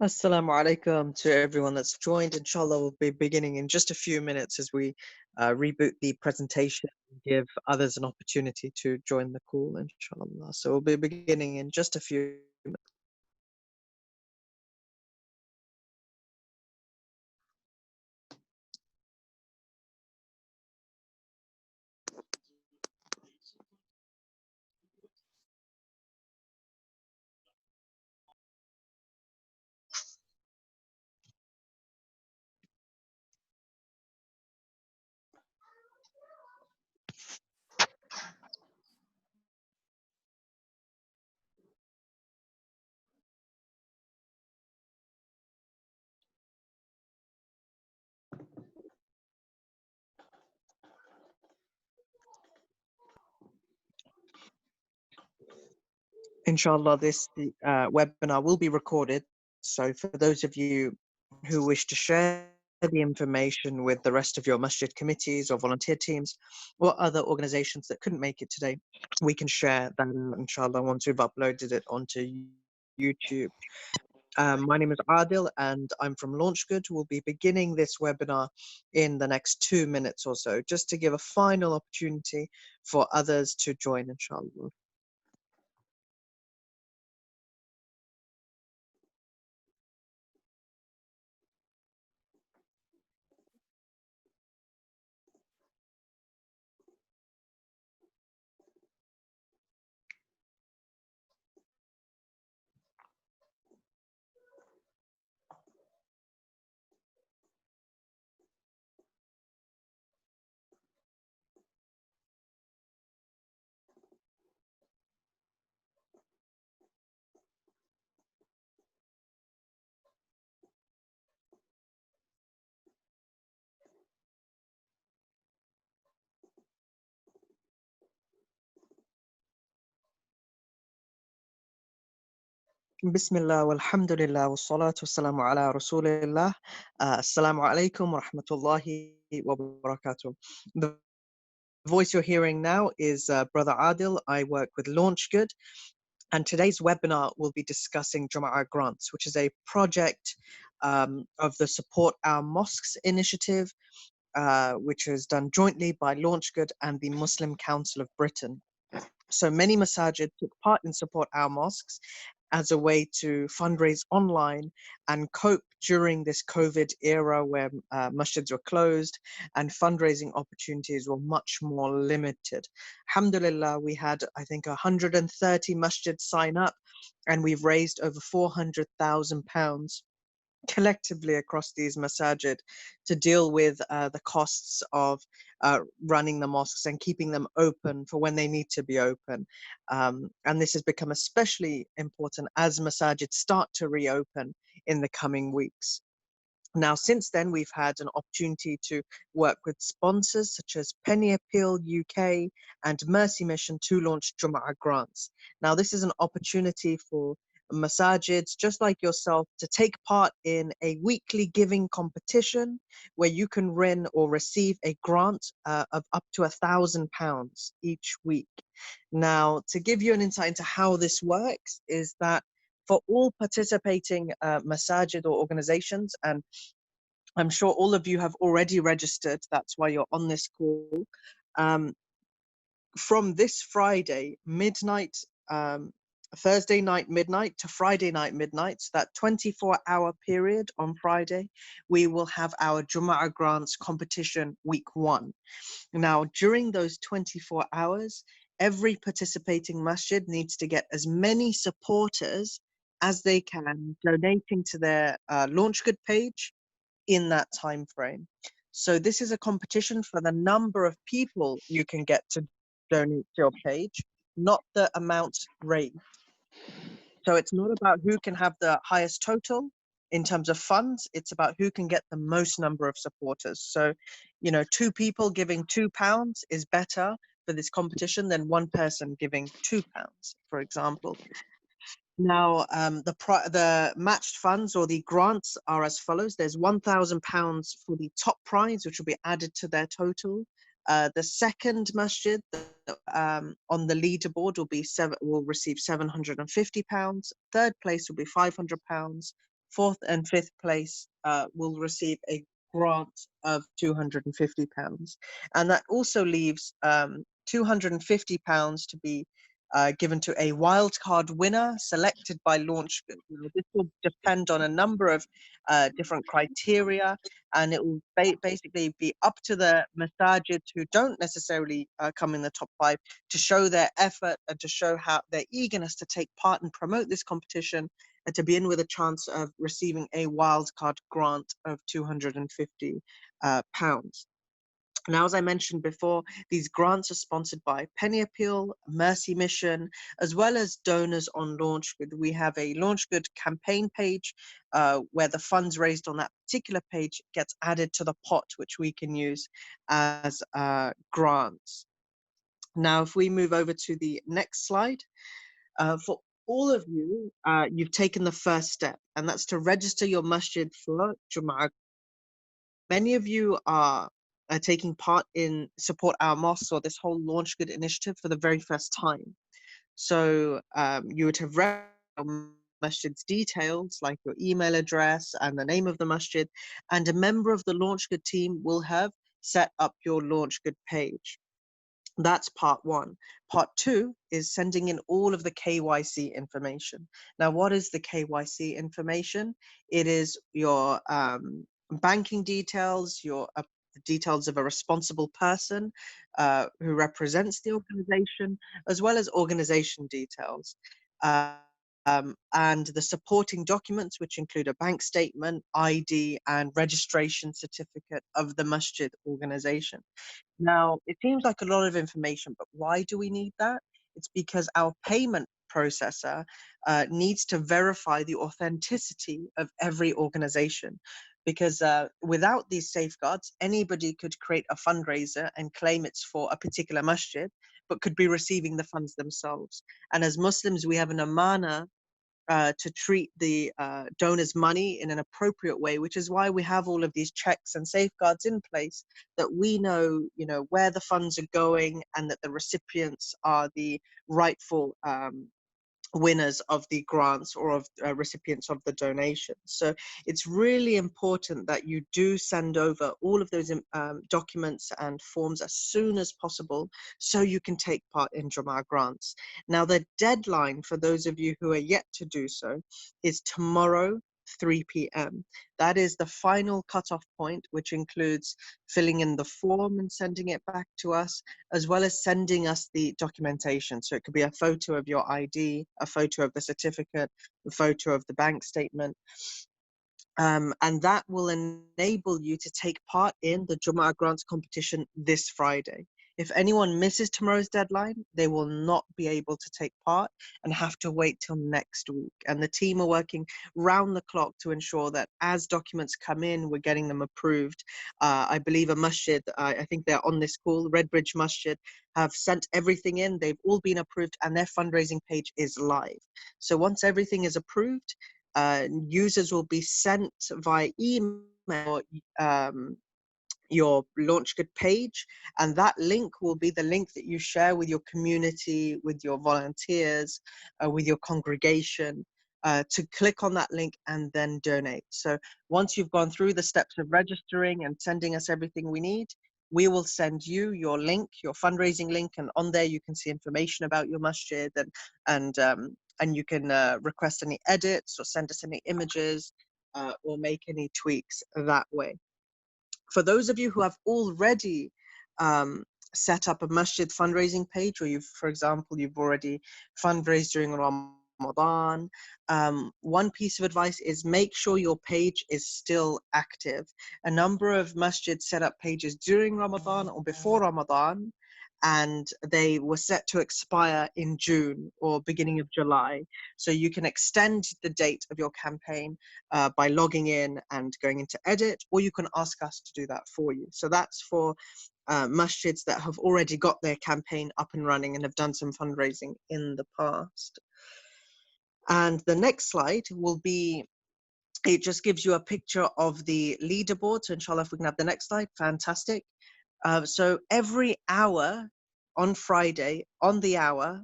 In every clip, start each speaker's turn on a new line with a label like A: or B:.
A: Assalamu alaikum to everyone that's joined. Inshallah, we'll be beginning in just a few minutes as we reboot the presentation and give others an opportunity to join the call, inshallah. So we'll be beginning in just a few minutes. Inshallah, this webinar will be recorded. So for those of you who wish to share the information with the rest of your masjid committees or volunteer teams or other organizations that couldn't make it today, we can share that, inshallah, once we've uploaded it onto YouTube. My name is Adil and I'm from LaunchGood. We'll be beginning this webinar in the next 2 minutes or so, just to give a final opportunity for others to join, inshallah. Bismillah, walhamdulillah, wassalatu wassalamu ala rasulillah. Assalamu alaikum wa rahmatullahi wa barakatuh. The voice you're hearing now is Brother Adil. I work with LaunchGood. And today's webinar will be discussing Jummah grants, which is a project of the Support Our Mosques initiative, which is done jointly by LaunchGood and the Muslim Council of Britain. So many masajid took part in Support Our Mosques as a way to fundraise online and cope during this COVID era where masjids were closed and fundraising opportunities were much more limited. Alhamdulillah, we had, I think, 130 masjids sign up and we've raised over £400,000 collectively across these masajid to deal with the costs of running the mosques and keeping them open for when they need to be open. And this has become especially important as masajid start to reopen in the coming weeks. Now, since then, we've had an opportunity to work with sponsors such as Penny Appeal UK and Mercy Mission to launch Jummah grants. Now, this is an opportunity for masajids just like yourself to take part in a weekly giving competition where you can win or receive a grant of up to £1,000 each week. Now, to give you an insight into how this works is that for all participating masajid or organizations, and I'm sure all of you have already registered, that's why you're on this call. From this Friday, midnight, Thursday night midnight to Friday night midnight, so that 24-hour period on Friday, we will have our Jummah grants competition week 1. Now, during those 24 hours, every participating masjid needs to get as many supporters as they can, donating to their LaunchGood page in that time frame. So this is a competition for the number of people you can get to donate to your page, not the amount raised. So it's not about who can have the highest total in terms of funds, it's about who can get the most number of supporters. So, you know, 2 people giving £2 is better for this competition than 1 person giving £2, for example. Now, the matched funds or the grants are as follows. There's £1,000 for the top prize, which will be added to their total. The second masjid on the leaderboard will receive £750. Third place will be £500. fourth and fifth place will receive a grant of £250. And that also leaves £250 to be given to a wildcard winner selected by LaunchGood. This will depend on a number of different criteria, and it will basically be up to the masajids who don't necessarily come in the top 5 to show their effort and to show how their eagerness to take part and promote this competition, and to be in with a chance of receiving a wildcard grant of £250. Now, as I mentioned before, these grants are sponsored by Penny Appeal, Mercy Mission, as well as donors on LaunchGood. We have a LaunchGood campaign page where the funds raised on that particular page gets added to the pot, which we can use as grants. Now, if we move over to the next slide, for all of you, you've taken the first step, and that's to register your masjid for Jummah. Many of you are taking part in Support Our Mosques, or this whole LaunchGood initiative, for the very first time. So you would have read masjid's details, like your email address and the name of the masjid, and a member of the LaunchGood team will have set up your LaunchGood page. That's part one. Part two is sending in all of the KYC information. Now, what is the KYC information? It is your banking details, your details of a responsible person who represents the organization, as well as organization details. And the supporting documents, which include a bank statement, ID, and registration certificate of the masjid organization. Now, it seems like a lot of information, but why do we need that? It's because our payment processor needs to verify the authenticity of every organization. Because without these safeguards, anybody could create a fundraiser and claim it's for a particular masjid, but could be receiving the funds themselves. And as Muslims, we have an amana to treat the donors' money in an appropriate way, which is why we have all of these checks and safeguards in place, that we know, where the funds are going and that the recipients are the rightful winners of the grants or of recipients of the donations. So it's really important that you do send over all of those documents and forms as soon as possible so you can take part in Jummah grants. Now, the deadline for those of you who are yet to do so is tomorrow, 3 p.m. That is the final cutoff point, which includes filling in the form and sending it back to us, as well as sending us the documentation. So it could be a photo of your ID, a photo of the certificate, a photo of the bank statement. And that will enable you to take part in the Jummah grants competition this Friday. If anyone misses tomorrow's deadline, they will not be able to take part and have to wait till next week. And the team are working round the clock to ensure that as documents come in, we're getting them approved. I believe a masjid, I think they're on this call, Redbridge Masjid, have sent everything in. They've all been approved and their fundraising page is live. So once everything is approved, users will be sent via email your LaunchGood page, and that link will be the link that you share with your community, with your volunteers, with your congregation, to click on that link and then donate. So once you've gone through the steps of registering and sending us everything we need, we will send you your link, your fundraising link, and on there you can see information about your masjid, and you can request any edits or send us any images or make any tweaks that way. For those of you who have already set up a masjid fundraising page, or for example, you've already fundraised during Ramadan, one piece of advice is make sure your page is still active. A number of masjids set up pages during Ramadan or before Ramadan, and they were set to expire in June or beginning of July. So you can extend the date of your campaign by logging in and going into edit, or you can ask us to do that for you. So that's for masjids that have already got their campaign up and running and have done some fundraising in the past. And the next slide will be, it just gives you a picture of the leaderboard. So inshallah, if we can have the next slide, fantastic. So every hour on Friday, on the hour,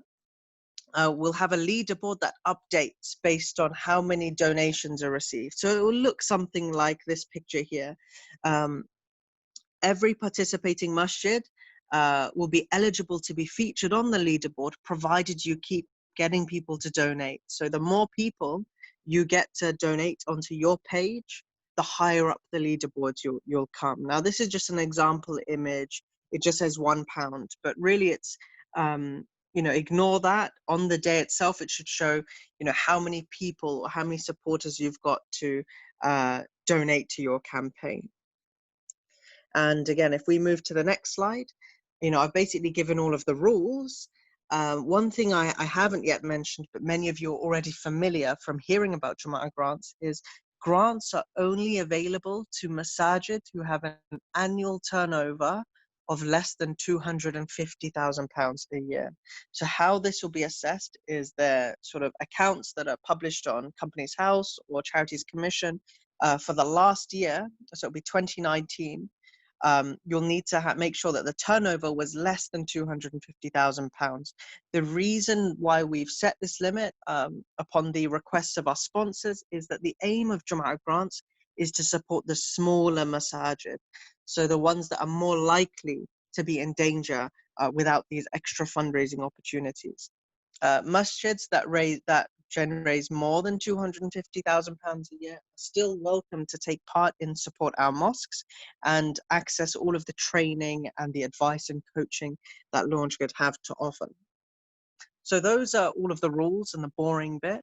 A: we'll have a leaderboard that updates based on how many donations are received. So it will look something like this picture here. Every participating masjid will be eligible to be featured on the leaderboard, provided you keep getting people to donate. So the more people you get to donate onto your page, the higher up the leaderboard you'll come. Now, this is just an example image. It just says £1, but really it's, ignore that. On the day itself, it should show, how many people or how many supporters you've got to donate to your campaign. And again, if we move to the next slide, I've basically given all of the rules. One thing I haven't yet mentioned, but many of you are already familiar from hearing about Jummah grants, is grants are only available to masajid who have an annual turnover of less than £250,000 a year. So how this will be assessed is their sort of accounts that are published on Companies House or Charities Commission for the last year, so it'll be 2019. You'll need to make sure that the turnover was less than £250,000. The reason why we've set this limit upon the requests of our sponsors is that the aim of Jummah grants is to support the smaller masajid, so the ones that are more likely to be in danger without these extra fundraising opportunities. Masjids that generate more than £250,000 a year are still welcome to take part in Support Our Mosques and access all of the training and the advice and coaching that LaunchGood have to offer. So those are all of the rules and the boring bit.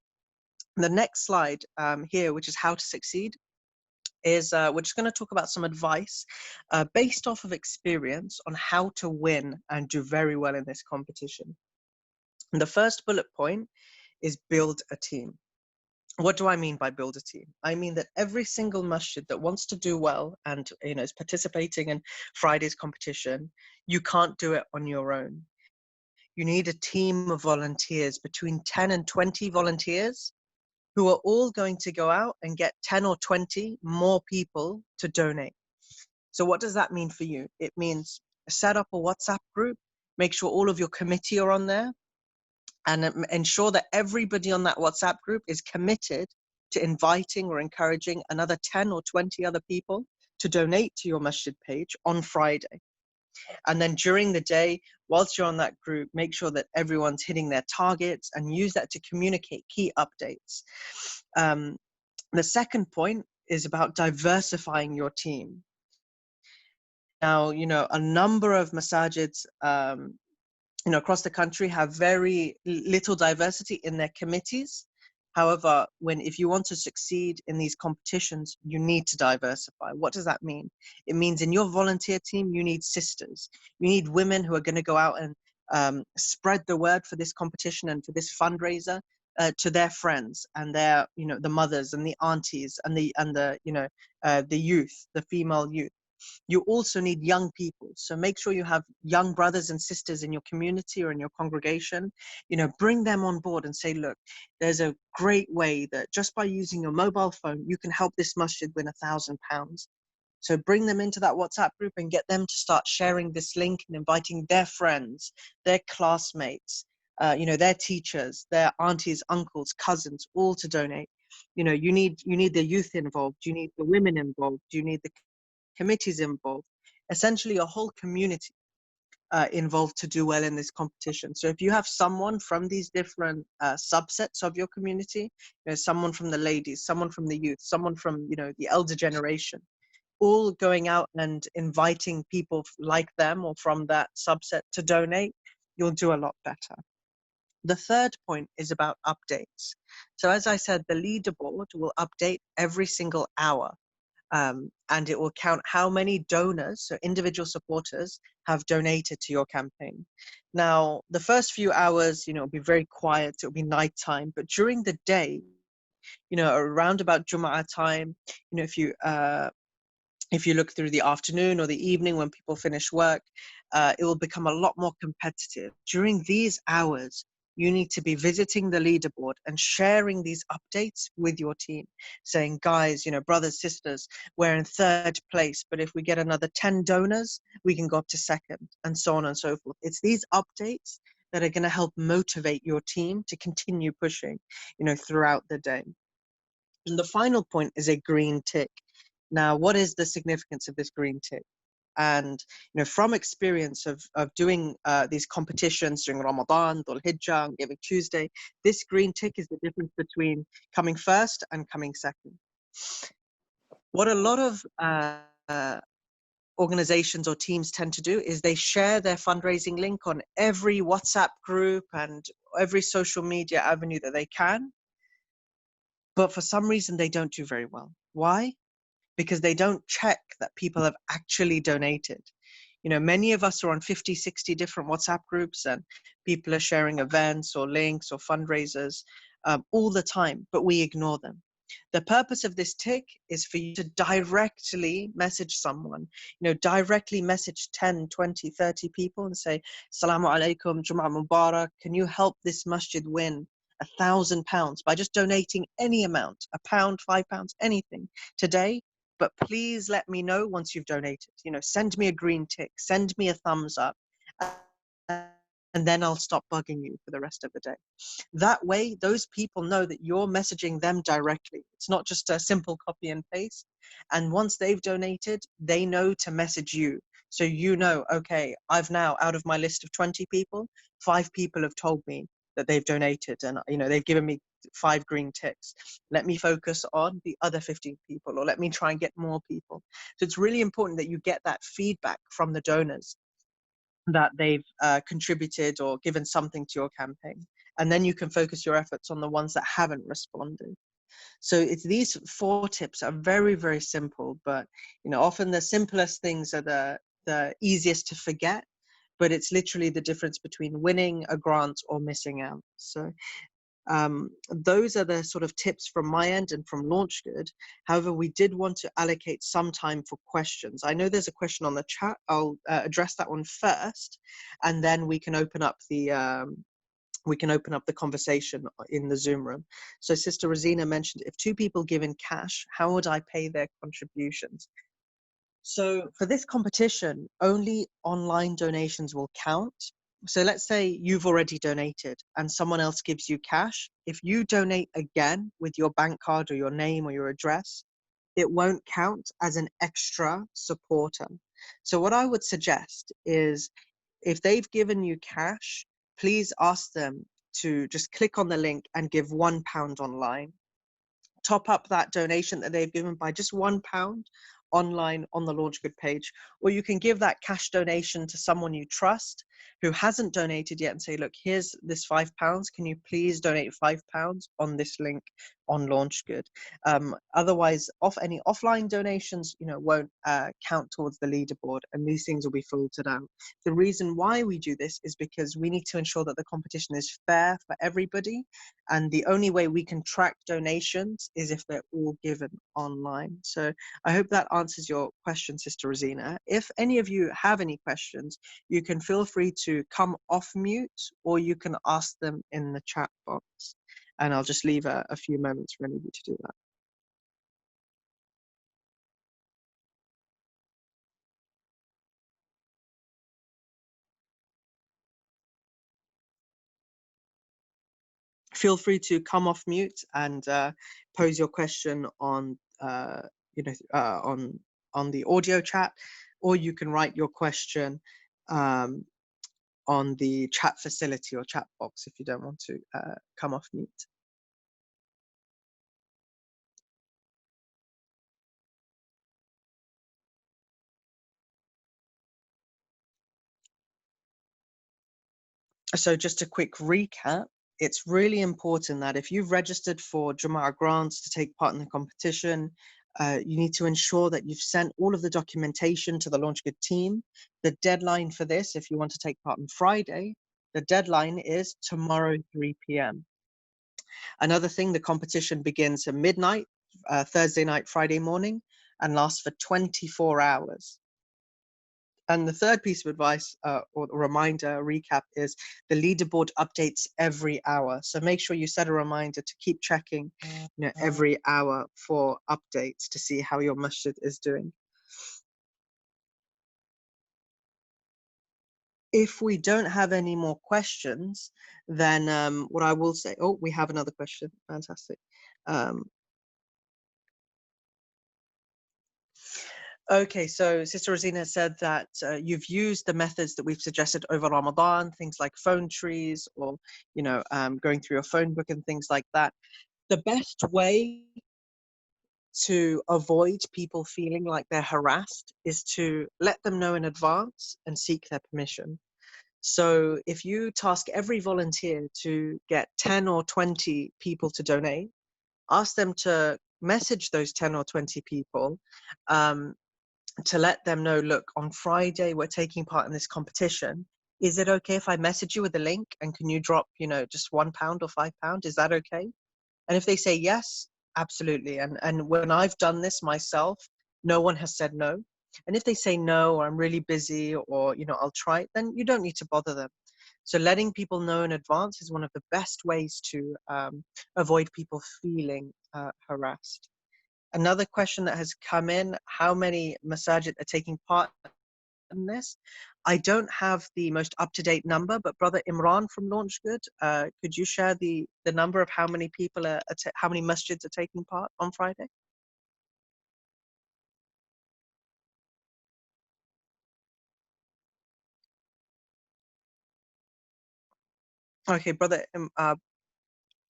A: The next slide here, which is how to succeed, is we're just going to talk about some advice based off of experience on how to win and do very well in this competition. And the first bullet point is build a team. What do I mean by build a team? I mean that every single masjid that wants to do well and is participating in Friday's competition, you can't do it on your own. You need a team of volunteers, between 10 and 20 volunteers, who are all going to go out and get 10 or 20 more people to donate. So what does that mean for you? It means set up a WhatsApp group, make sure all of your committee are on there, and ensure that everybody on that WhatsApp group is committed to inviting or encouraging another 10 or 20 other people to donate to your masjid page on Friday. And then during the day, whilst you're on that group, make sure that everyone's hitting their targets and use that to communicate key updates. The second point is about diversifying your team. Now, a number of masajids across the country have very little diversity in their committees. However, if you want to succeed in these competitions, you need to diversify. What does that mean? It means in your volunteer team, you need sisters. You need women who are going to go out and spread the word for this competition and for this fundraiser to their friends and their, the mothers and the aunties and the youth, the female youth. You also need young people. So make sure you have young brothers and sisters in your community or in your congregation. Bring them on board and say, look, there's a great way that just by using your mobile phone, you can help this masjid win £1,000. So bring them into that WhatsApp group and get them to start sharing this link and inviting their friends, their classmates, their teachers, their aunties, uncles, cousins, all to donate. You need the youth involved. You need the women involved. You need the committees involved, essentially a whole community involved to do well in this competition. So if you have someone from these different subsets of your community, someone from the ladies, someone from the youth, someone from the elder generation, all going out and inviting people like them or from that subset to donate, you'll do a lot better. The third point is about updates. So as I said, the leaderboard will update every single hour. And it will count how many donors, so individual supporters, have donated to your campaign. Now, the first few hours, it'll be very quiet, it'll be nighttime, but during the day, around about Jummah time, if you look through the afternoon or the evening when people finish work, it will become a lot more competitive. During these hours, you need to be visiting the leaderboard and sharing these updates with your team, saying, guys, brothers, sisters, we're in third place, but if we get another 10 donors, we can go up to second, and so on and so forth. It's these updates that are going to help motivate your team to continue pushing, throughout the day. And the final point is a green tick. Now, what is the significance of this green tick? And from experience of doing these competitions during Ramadan, Dhul Hijjah, and Giving Tuesday, this green tick is the difference between coming first and coming second. What a lot of organizations or teams tend to do is they share their fundraising link on every WhatsApp group and every social media avenue that they can. But for some reason, they don't do very well. Why? Because they don't check that people have actually donated. Many of us are on 50, 60 different WhatsApp groups, and people are sharing events or links or fundraisers all the time, but we ignore them. The purpose of this tick is for you to directly message someone, directly message 10, 20, 30 people and say, Assalamu alaikum, Jummah Mubarak, can you help this masjid win £1,000 by just donating any amount, £1, £5, anything today? But please let me know once you've donated. Send me a green tick, send me a thumbs up, and then I'll stop bugging you for the rest of the day. That way, those people know that you're messaging them directly. It's not just a simple copy and paste. And once they've donated, they know to message you. So okay, I've now, out of my list of 20 people, 5 people have told me that they've donated, and they've given me 5 green ticks. Let me focus on the other 15 people, or let me try and get more people. So it's really important that you get that feedback from the donors that they've contributed or given something to your campaign. And then you can focus your efforts on the ones that haven't responded. So it's these 4 tips are very, very simple, but often the simplest things are the easiest to forget, but it's literally the difference between winning a grant or missing out. So those are the sort of tips from my end and from LaunchGood. However, we did want to allocate some time for questions. I know there's a question on the chat. I'll address that one first, and then we can open up the conversation in the Zoom room. So Sister Rosina mentioned, if 2 people give in cash, how would I pay their contributions? So for this competition, only online donations will count. So let's say you've already donated and someone else gives you cash. If you donate again with your bank card or your name or your address, it won't count as an extra supporter. So what I would suggest is, if they've given you cash, please ask them to just click on the link and give £1 online. Top up that donation that they've given by just £1 online on the LaunchGood page, or you can give that cash donation to someone you trust who hasn't donated yet and say, look, here's this £5. Can you please donate £5 on this link on LaunchGood? Otherwise, any offline donations, won't count towards the leaderboard, and these things will be filtered out. The reason why we do this is because we need to ensure that the competition is fair for everybody, and the only way we can track donations is if they're all given online. So I hope that answers your question, Sister Rosina. If any of you have any questions, you can feel free to come off mute, or you can ask them in the chat box. And I'll just leave a few moments for any of you to do that. Feel free to come off mute and pose your question on on the audio chat, or you can write your question on the chat facility or chat box if you don't want to come off mute. So just a quick recap. It's really important that if you've registered for Jummah grants to take part in the competition, you need to ensure that you've sent all of the documentation to the LaunchGood team. The deadline for this, if you want to take part on Friday, the deadline is tomorrow, 3 p.m. Another thing, the competition begins at midnight, Thursday night, Friday morning, and lasts for 24 hours. And the third piece of advice or reminder, recap, is the leaderboard updates every hour. So make sure you set a reminder to keep checking every hour for updates to see how your masjid is doing. If we don't have any more questions, then what I will say, oh, we have another question. Fantastic. Okay, so Sister Rosina said that you've used the methods that we've suggested over Ramadan, things like phone trees or, going through your phone book and things like that. The best way to avoid people feeling like they're harassed is to let them know in advance and seek their permission. So if you task every volunteer to get 10 or 20 people to donate, ask them to message those 10 or 20 people, to let them know, look, on Friday, we're taking part in this competition. Is it okay if I message you with the link and can you drop, just £1 or £5? Is that okay? And if they say yes, absolutely. And when I've done this myself, no one has said no. And if they say no, or I'm really busy, or, I'll try it, then you don't need to bother them. So letting people know in advance is one of the best ways to avoid people feeling harassed. Another question that has come in, how many masajid are taking part in this? I don't have the most up-to-date number, but Brother Imran from Launch Good, could you share the number of how many people how many masjids are taking part on Friday? Okay, Brother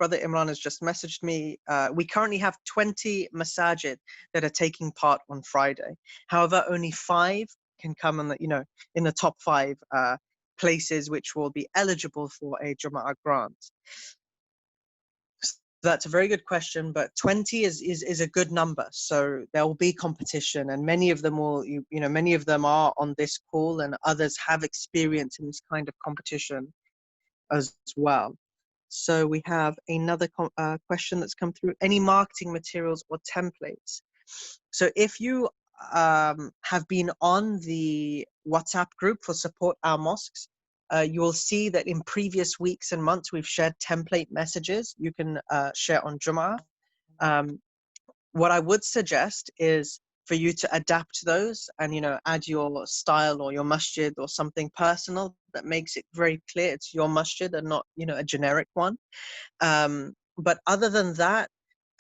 A: Imran has just messaged me. We currently have 20 masajid that are taking part on Friday. However, only 5 can come in in the top 5 places which will be eligible for a Jummah grant. So that's a very good question, but 20 is a good number. So there will be competition, and many of them many of them are on this call, and others have experience in this kind of competition as well. So we have another question that's come through. Any marketing materials or templates? So if you have been on the WhatsApp group for Support Our Mosques, you will see that in previous weeks and months, we've shared template messages you can share on Jummah. What I would suggest is for you to adapt those and, add your style or your masjid or something personal that makes it very clear it's your masjid and not, a generic one. But other than that,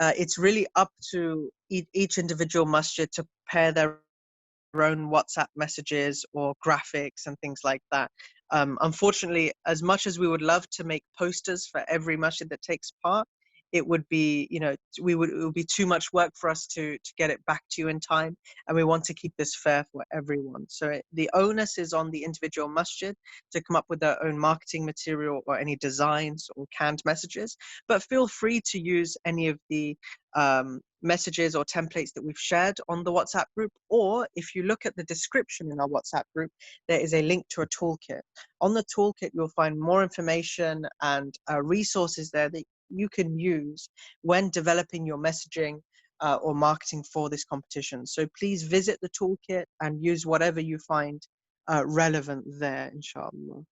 A: it's really up to each individual masjid to prepare their own WhatsApp messages or graphics and things like that. Unfortunately, as much as we would love to make posters for every masjid that takes part, it would be, it would be too much work for us to get it back to you in time, and we want to keep this fair for everyone. So the onus is on the individual masjid to come up with their own marketing material or any designs or canned messages, but feel free to use any of the messages or templates that we've shared on the WhatsApp group, or if you look at the description in our WhatsApp group, there is a link to a toolkit. On the toolkit, you'll find more information and resources there that you can use when developing your messaging or marketing for this competition. So please visit the toolkit and use whatever you find relevant there, inshallah.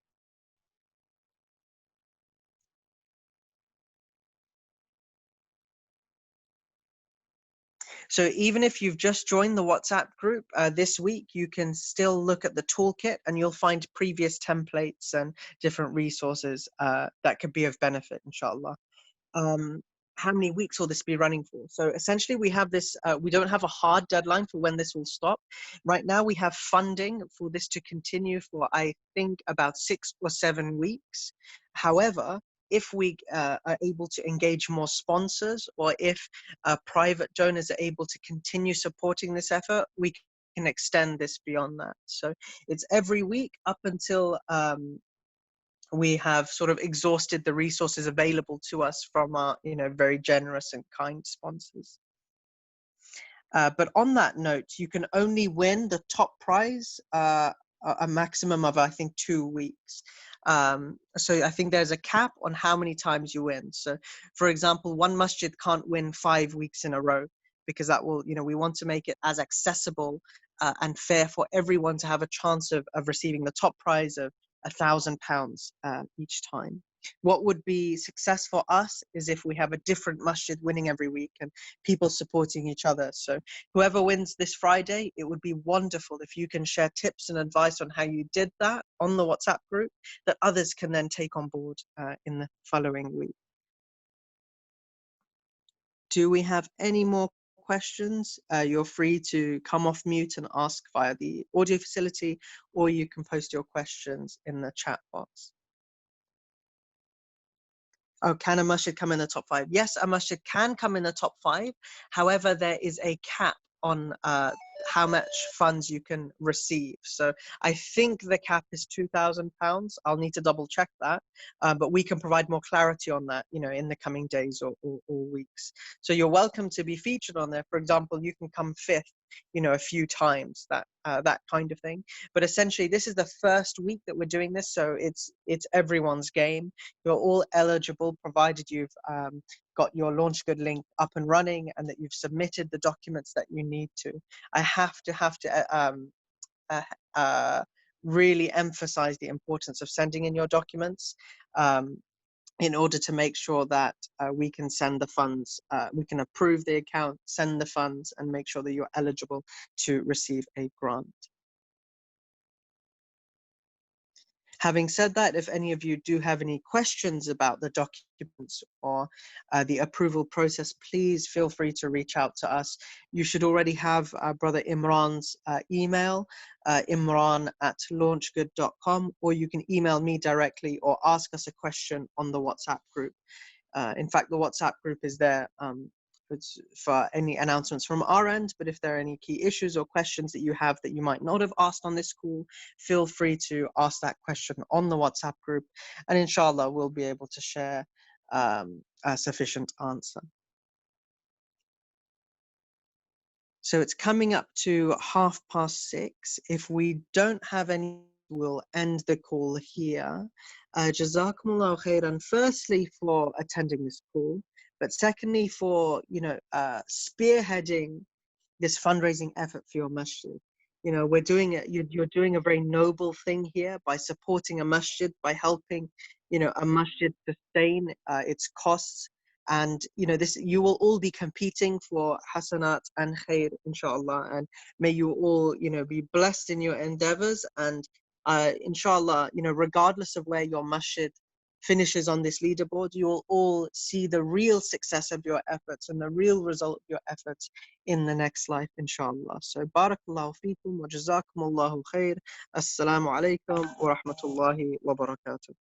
A: So even if you've just joined the WhatsApp group this week, you can still look at the toolkit and you'll find previous templates and different resources that could be of benefit, inshallah. How many weeks will this be running for? So essentially we have this, we don't have a hard deadline for when this will stop. Right now we have funding for this to continue for, I think, about 6 or 7 weeks. However, if we are able to engage more sponsors, or if private donors are able to continue supporting this effort, we can extend this beyond that. So it's every week up until we have sort of exhausted the resources available to us from our, very generous and kind sponsors. But on that note, you can only win the top prize a maximum of, I think, 2 weeks. So I think there's a cap on how many times you win. So, for example, one masjid can't win 5 weeks in a row, because that will, we want to make it as accessible and fair for everyone to have a chance of receiving the top prize of £1,000 each time. What would be success for us is if we have a different masjid winning every week and people supporting each other. So whoever wins this Friday, it would be wonderful if you can share tips and advice on how you did that on the WhatsApp group that others can then take on board in the following week. Do we have any more questions? You're free to come off mute and ask via the audio facility, or you can post your questions in the chat box. Oh, can a masjid come in the top 5? Yes, a masjid can come in the top 5. However, there is a cap on how much funds you can receive. So I think the cap is £2,000. I'll need to double check that, but we can provide more clarity on that, in the coming days or weeks. So you're welcome to be featured on there. For example, you can come 5th, a few times, that kind of thing. But essentially, this is the first week that we're doing this, so it's everyone's game. You're all eligible, provided you've got your LaunchGood link up and running and that you've submitted the documents that you need to. I have to really emphasize the importance of sending in your documents in order to make sure that we can send the funds, we can approve the account, send the funds, and make sure that you're eligible to receive a grant. Having said that, if any of you do have any questions about the documents or the approval process, please feel free to reach out to us. You should already have Brother Imran's email, imran@launchgood.com, or you can email me directly or ask us a question on the WhatsApp group. In fact, the WhatsApp group is there for any announcements from our end, but if there are any key issues or questions that you have that you might not have asked on this call, feel free to ask that question on the WhatsApp group, and inshallah we'll be able to share a sufficient answer. So it's coming up to 6:30. If we don't have any, we'll end the call here. Jazakumullah khairan, firstly for attending this call, but secondly for spearheading this fundraising effort for your masjid. We're doing it. You're doing a very noble thing here by supporting a masjid, by helping a masjid sustain its costs. And this, you will all be competing for hasanat and khair, inshallah, and may you all be blessed in your endeavors, and inshallah, regardless of where your masjid finishes on this leaderboard, you will all see the real success of your efforts and the real result of your efforts in the next life, inshallah. So barakallahu feekum wa jazakumullahu khair. Assalamu alaikum wa rahmatullahi wa barakatuh.